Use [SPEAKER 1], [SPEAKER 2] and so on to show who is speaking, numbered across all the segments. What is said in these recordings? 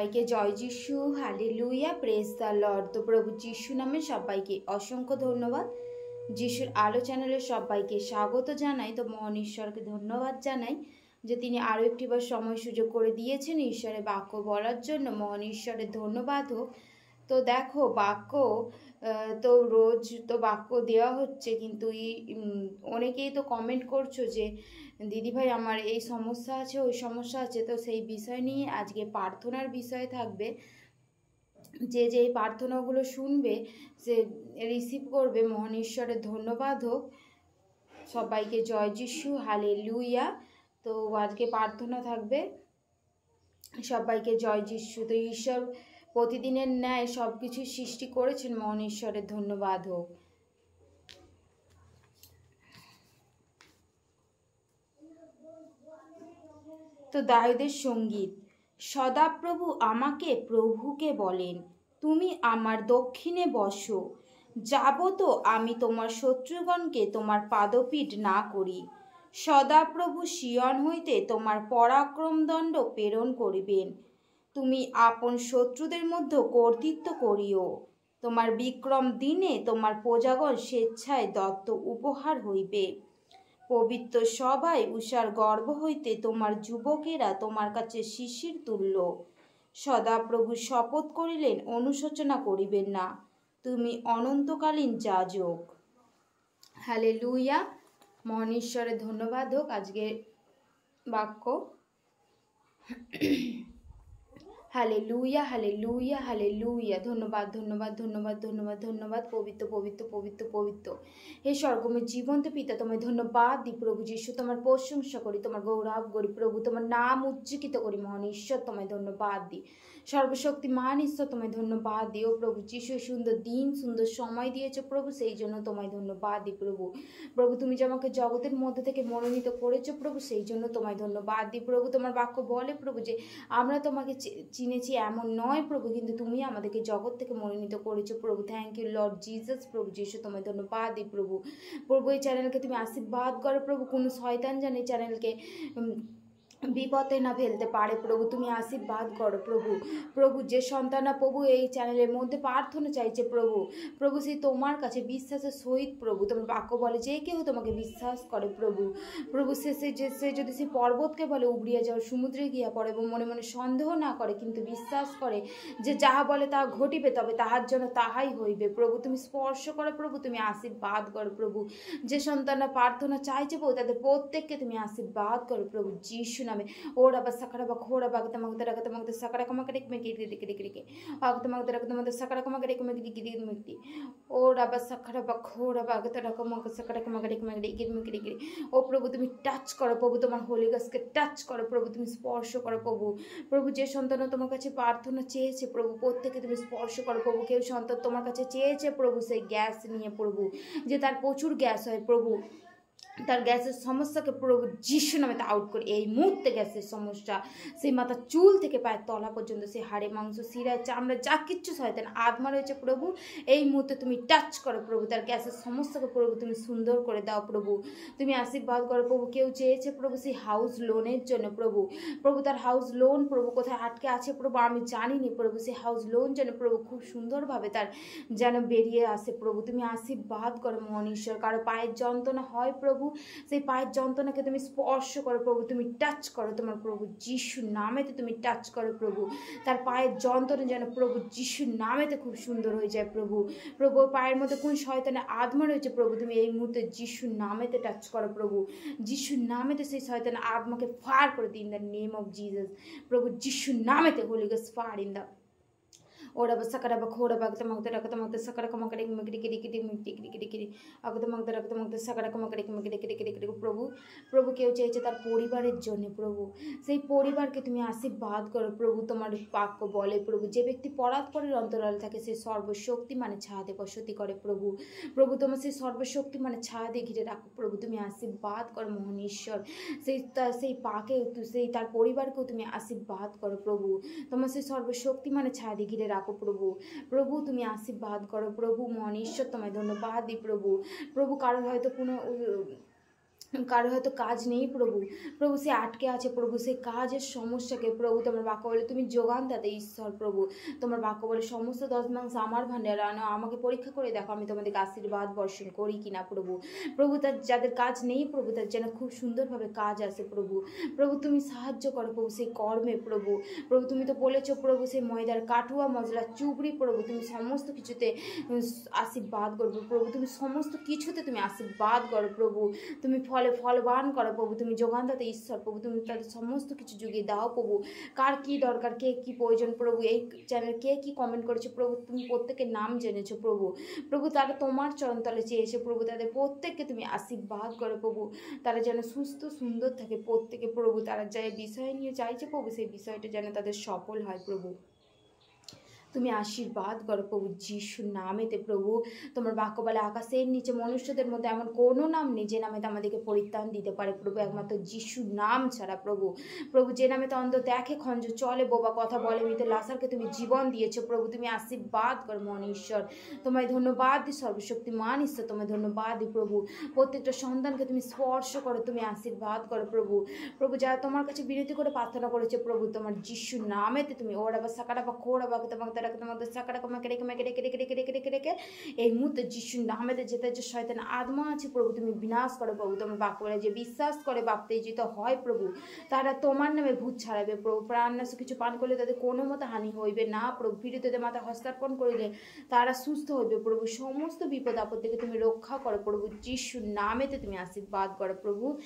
[SPEAKER 1] সবাইকে জয় যিশু, hallelujah, praise the Lord. তো প্রভু যিশু নামে সবাইকে অসংখ্য ধন্যবাদ। যিশুর আলো চ্যানেলে সবাইকে স্বাগত জানাই। তো মহান ঈশ্বরকে ধন্যবাদ জানাই যে তিনি আরও একটিবার সময় সুযোগ করে দিয়েছেন ঈশ্বরের বাক্য বলার জন্য। মহান ঈশ্বরের ধন্যবাদ হোক। তো দেখো বাক্য তো রোজ তো বাক্য দেওয়া হচ্ছে, কিন্তু অনেকেই তো কমেন্ট করছো যে দিদিভাই আমার এই সমস্যা আছে, ওই সমস্যা আছে। তো সেই বিষয় নিয়ে আজকে প্রার্থনার বিষয় থাকবে। যে যে এই প্রার্থনাগুলো শুনবে সে রিসিভ করবে। মহান ঈশ্বরের ধন্যবাদ হোক। সবাইকে জয় যিশু, হালেলুয়া। তো আজকে প্রার্থনা থাকবে। সবাইকে জয় যিশু। তো ঈশ্বর প্রতিদিনের ন্যায় সব কিছু সৃষ্টি করেছেন। মহান ঈশ্বরের ধন্যবাদ হোক। তো দাউদের সঙ্গীত। সদাপ্রভু আমাকে প্রভুকে বলেন, তুমি আমার দক্ষিণে বসো। যাব তো আমি তোমার শত্রুগণকে তোমার পাদপীঠ না করি। সদাপ্রভু সিয়ন হইতে তোমার পরাক্রমদণ্ড প্রেরণ করিবেন। তুমি আপন শত্রুদের মধ্যে কর্তৃত্ব করিও। তোমার বিক্রম দিনে তোমার প্রজাগণ স্বেচ্ছায় দত্ত উপহার হইবে। পবিত্র সভায় উষার গর্ভ হইতে তোমার যুবকেরা তোমার কাছে শিশির তুল্য। সদাপ্রভু শপথ করিলেন, অনুশোচনা করিবেন না, তুমি অনন্তকালীন যাজক। হালেলুয়া। মহান ঈশ্বরের ধন্যবাদ হোক। আজকে বাক্য হালেলুয়া, হালেলুয়া, হালেলুয়া। ধন্যবাদ, ধন্যবাদ, ধন্যবাদ, ধন্যবাদ, ধন্যবাদ। পবিত্র, পবিত্র, পবিত্র, পবিত্র হে স্বর্গময় জীবন্ত পিতা, তোমায় ধন্যবাদ দিই প্রভু যিশু। তোমার প্রশংসা করি, তোমার গৌরব করি প্রভু, তোমার নাম উজ্জীবিত করি। মহান ঈশ্বর তোমায় ধন্যবাদ দিই। সর্বশক্তিমান ঈশ্বর তোমায় ধন্যবাদ দিই। ও প্রভু যিশু, সুন্দর দিন সুন্দর সময় দিয়েছো প্রভু, সেই জন্য তোমায় ধন্যবাদ দিই প্রভু। প্রভু তুমি যে আমাকে জগতের মধ্যে থেকে মনোনীত করেছো প্রভু, সেই জন্য তোমায় ধন্যবাদ দিই প্রভু। তোমার বাক্য বলে প্রভু যে আমরা তোমাকে চিনেছি এমন নয় প্রভু, কিন্তু তুমি আমাদেরকে জগৎ থেকে মনোনীত করেছো প্রভু। Thank you Lord Jesus. প্রভু যিশু তোমায় ধন্যবাদ দিই প্রভু। প্রভু এই চ্যানেলকে তুমি আশীর্বাদ করো প্রভু। কোনো শয়তান যেন এই চ্যানেলকে বিপদে না ফেলতে পারে প্রভু, তুমি আশীর্বাদ করো প্রভু। প্রভু যে সন্তানরা প্রভু এই চ্যানেলের মধ্যে প্রার্থনা চাইছে প্রভু, প্রভু সেই তোমার কাছে বিশ্বাসের সহিত প্রভু, তোমার বাক্য বলে যে কেউ তোমাকে বিশ্বাস করে প্রভু, প্রভু সে যদি সেই পর্বতকে বলে উবড়িয়ে যাও, সমুদ্রে গিয়া পড়ে এবং মনে মনে সন্দেহ না করে, কিন্তু বিশ্বাস করে যে যাহা বলে তাহা ঘটিবে, তবে তাহার জন্য তাহাই হইবে। প্রভু তুমি স্পর্শ করো প্রভু, তুমি আশীর্বাদ করো প্রভু। যে সন্তানরা প্রার্থনা চাইছে প্রভু, তাদের প্রত্যেককে তুমি আশীর্বাদ করো প্রভু যিশু নামে। ওরা বা সাকারা বা খোরা বা আগতে মাগতে রাখতে মাগতে সাকারা কমাকে রেখে মেকি রেখে রেখে রেখে আগতে মাগতে রাখতে মাগতে সাকারা কমাকে রেখে মেকি রেখে মেকি ওরা বা সাকারা বা খোরা বা আগতে রাখো মাকে সাকারা কমাকে রেখে মেকি রেখে মেকি রেখে। ও প্রভু তুমি টাচ করো প্রভু, তোমার হোলি গাছকে টাচ করো প্রভু, তুমি স্পর্শ করো প্রভু। প্রভু যে সন্তান তোমার কাছে প্রার্থনা চেয়েছে প্রভু, প্রত্যেকে তুমি স্পর্শ করো প্রভু। কেউ সন্তান তোমার কাছে চেয়েছে প্রভু সেই গ্যাস নিয়ে প্রভু, যে তার প্রচুর গ্যাস হয় প্রভু, তার গ্যাসের সমস্যাকে প্রভু যিশু নামে তা আউট করে। এই মুহূর্তে গ্যাসের সমস্যা সেই মাথার চুল থেকে পায়ের তলা পর্যন্ত, সেই হাড়ে মাংস শিরায় চামড়া যা কিচ্ছু শয়তান আত্মা রয়েছে প্রভু, এই মুহূর্তে তুমি টাচ করো প্রভু। তার গ্যাসের সমস্যাকে প্রভু তুমি সুন্দর করে দাও প্রভু, তুমি আশীর্বাদ করো প্রভু। কেউ চেয়েছে প্রভু সেই হাউস লোনের জন্য প্রভু, প্রভু তার হাউস লোন প্রভু কোথায় আটকে আছে প্রভু আমি জানিনি প্রভু, সেই হাউস লোন যেন প্রভু খুব সুন্দরভাবে তার যেন বেরিয়ে আসে প্রভু, তুমি আশীর্বাদ করো মহান ঈশ্বর। কারো পায়ের যন্ত্রণা হয় প্রভু, সেই পায়ের যন্ত্রণাকে তুমি স্পর্শ করো প্রভু, তুমি টাচ করো তোমার প্রভু যিশুর নামেতে, তুমি টাচ করো প্রভু। তার পায়ের যন্ত্রণা যেন প্রভু যিশুর নামেতে খুব সুন্দর হয়ে যায় প্রভু। প্রভু পায়ের মধ্যে কোন শয়তানের আত্মা রয়েছে প্রভু, তুমি এই মুহূর্তে যিশুর নামেতে টাচ করো প্রভু। যিশুর নামেতে সেই শয়তানের আত্মাকে ফায়ার করে দিন, দ্য নেম অফ জিসাস প্রভু। যিশুর নামেতে হোলি গসট ফায়ার ইন দ্য ওরা বা সাকারা বা খোরা বা আগতে মাগতে রাখতে মাগতে সাকারা কমাকে রেখে মেকে রেখে রেখে রেখে রেখে রেখে আগতে মাগতে রাখতে মাগতে সাকারা কমাকে রেখে মেকে রেখে রেখে রেখে প্রভু। প্রভু কেউ চেয়েছে তার পরিবারের জন্য প্রভু, সেই পরিবারকে তুমি আশীর্বাদ করো প্রভু। তোমার বাক্য বলে প্রভু যে ব্যক্তি পরাৎপরের অন্তরালে থাকে সে সর্বশক্তি মানে ছায়াতে বসতি করে প্রভু। প্রভু তোমার সেই সর্বশক্তি মানে ছায়াতে ঘিরে রাখো প্রভু, তুমি আশীর্বাদ করো মহান ঈশ্বর। সেই পাকে সেই তার পরিবারকেও তুমি আশীর্বাদ করো প্রভু, তোমার সেই সর্বশক্তি মানে ছায়াতে ঘিরে রাখো প্রভু। প্রভু তুমি আশীর্বাদ করো প্রভু, মহান ঈশ্বর তোমায় ধন্যবাদ দিই প্রভু। প্রভু কারো হয়তো কোনো কারো হয়তো কাজ নেই প্রভু, প্রভু সে আটকে আছে প্রভু, সেই কাজের সমস্যাকে প্রভু তোমার বাক্য বলে তুমি যোগান দাদা ঈশ্বর প্রভু। তোমার বাক্য বলে সমস্ত দশমাংশ আমার ভাণ্ডারে আনো, আমাকে পরীক্ষা করে দেখো আমি তোমাদেরকে আশীর্বাদ বর্ষণ করি কিনা প্রভু। প্রভু তার যাদের কাজ নেই প্রভু তার যেন খুব সুন্দরভাবে কাজ আসে প্রভু। প্রভু তুমি সাহায্য করো প্রভু সেই কর্মে প্রভু। প্রভু তুমি তো বলেছো প্রভু সেই ময়দার কাটুয়া মশলা চুবড়ি প্রভু তুমি সমস্ত কিছুতে আশীর্বাদ করবে প্রভু, তুমি সমস্ত কিছুতে তুমি আশীর্বাদ করো প্রভু, তুমি ফলে ফলবান করো প্রভু, তুমি যোগানদাতা ঈশ্বর প্রভু, তুমি তাদের সমস্ত কিছু যুগিয়ে দাও প্রভু। কার কি দরকার, কে কি প্রয়োজন প্রভু, এই চ্যানেল কে কি কমেন্ট করেছে প্রভু তুমি প্রত্যেকের নাম জেনেছো প্রভু। প্রভু তারা তোমার চরণতলে চেয়েছে প্রভু, তাদের প্রত্যেককে তুমি আশীর্বাদ করো প্রভু, তারা যেন সুস্থ সুন্দর থাকে প্রত্যেকে প্রভু, তারা যে বিষয় নিয়ে চাইছে প্রভু সেই বিষয়টা যেন তাদের সফল হয় প্রভু। তুমি আশীর্বাদ করো প্রভু যিশুর নামেতে প্রভু। তোমার বাক্য বলে আকাশের নিচে মনুষ্যদের মধ্যে এমন কোনো নাম নেই যে নামে আমাদেরকে পরিত্রাণ দিতে পারে প্রভু, একমাত্র যিশুর নাম ছাড়া প্রভু। প্রভু যে নামে তো অন্ধ দেখে, খঞ্জ চলে, বোবা কথা বলে, মৃত লাসারকে তুমি জীবন দিয়েছো প্রভু, তুমি আশীর্বাদ করো মন ঈশ্বর। তোমায় ধন্যবাদ দিই সর্বশক্তিমান ঈশ্বর, তোমায় ধন্যবাদ দিই প্রভু। প্রত্যেকটা সন্তানকে তুমি স্পর্শ করো, তুমি আশীর্বাদ করো প্রভু। প্রভু যারা তোমার কাছে বিনতি করে প্রার্থনা করেছে প্রভু তোমার যিশুর নামেতে তুমি ওরা বা সাকারা বা খোড়া বা তোমাকে তোমাদের সাকারা কমাকে রেখে মেকে রেখে রেখে রেখে রেখে রেখে রেখে এই মুহূর্তে যিশুর নামেতে যেতে যে শয়তান আত্মা আছে প্রভু তুমি বিনাশ করো প্রভু। তোমার বাক্য বলে যে বিশ্বাস করে বাপ্তেজিত হয় প্রভু তারা তোমার নামে ভূত ছাড়াবে প্রভু। প্রাণনাশ কিছু পান করলে তাদের কোনো মতো হানি হইবে না প্রভু। বিরুদ্ধে মাথা হস্তার্পণ করিলে তারা সুস্থ হইবে প্রভু। সমস্ত বিপদ আপদ থেকে তুমি রক্ষা করো প্রভু যিশুর নামেতে তুমি আশীর্বাদ করো প্রভু।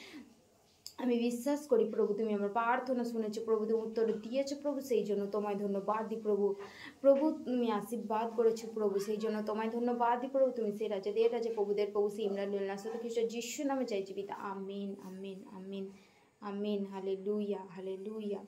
[SPEAKER 1] আমি বিশ্বাস করি প্রভু তুমি আমার প্রার্থনা শুনেছো প্রভু, তুমি উত্তর দিয়েছো প্রভু, সেই জন্য তোমায় ধন্যবাদ দিই প্রভু। প্রভু তুমি আশীর্বাদ করেছো প্রভু, সেই জন্য তোমায় ধন্যবাদ দিই প্রভু। তুমি সেই রাজাদের রাজা প্রভুদের প্রভু, সেই ইমরান সাথে খ্রিস্ট যিশু নামে চাইছি পিতা, আমিন আমিন আমিন আমিন। Hallelujah hallelujah.